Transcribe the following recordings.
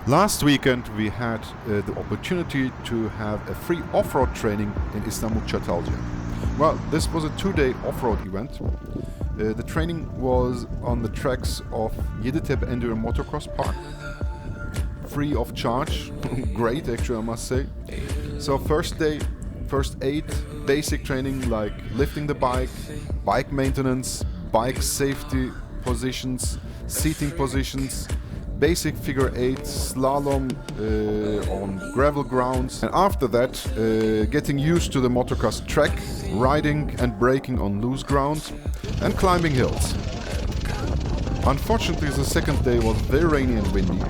Last weekend we had the opportunity to have a free off-road training in Istanbul, Çatalca. Well, this was a 2-day off-road event. The training was on the tracks of Yeditepe Motocross Park. Free of charge. Great, actually, I must say. So first day, first aid, basic training like lifting the bike, bike maintenance, bike safety positions, seating positions, basic figure eight, slalom on gravel grounds, and after that getting used to the motocross track, riding and braking on loose ground, and climbing hills. Unfortunately, the second day was very rainy and windy,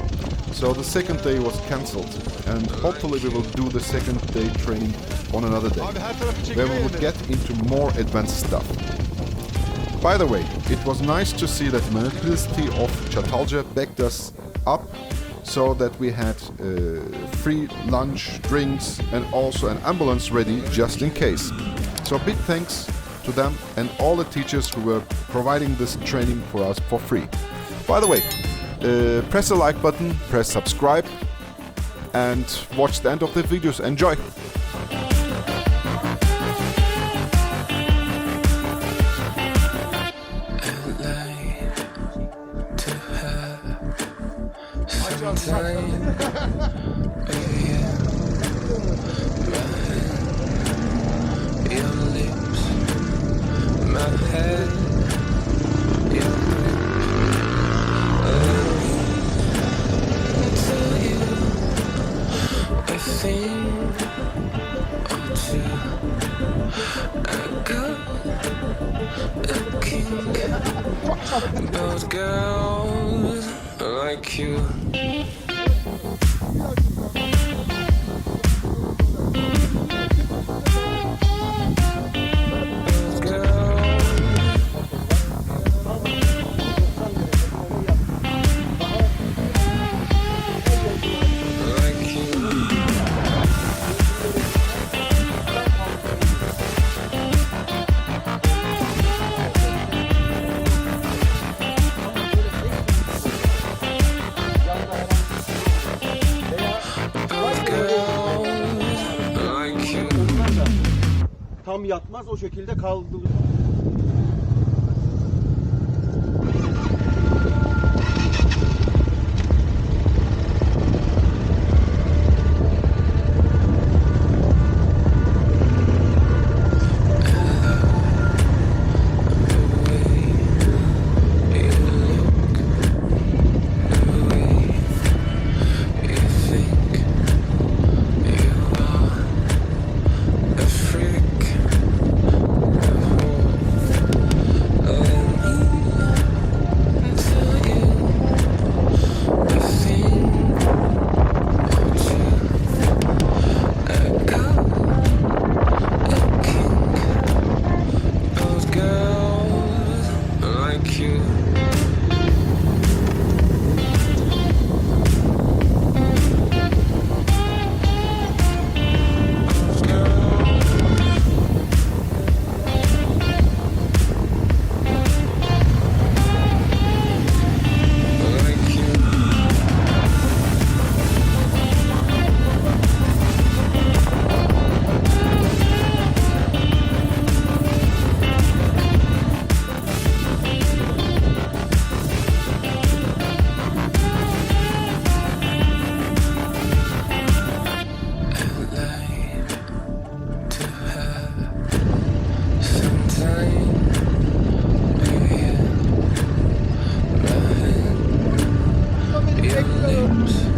so the second day was cancelled, and hopefully we will do the second day training on another day, where we would get into more advanced stuff. By the way, it was nice to see that the municipality of Çatalca backed us up, so that we had free lunch, drinks, and also an ambulance ready just in case. So big thanks to them and all the teachers who were providing this training for us for free. By the way, press the like button, press subscribe, and watch the end of the videos. Enjoy! Those girls like you. Tam yatmaz, o şekilde kaldırılır. Your lips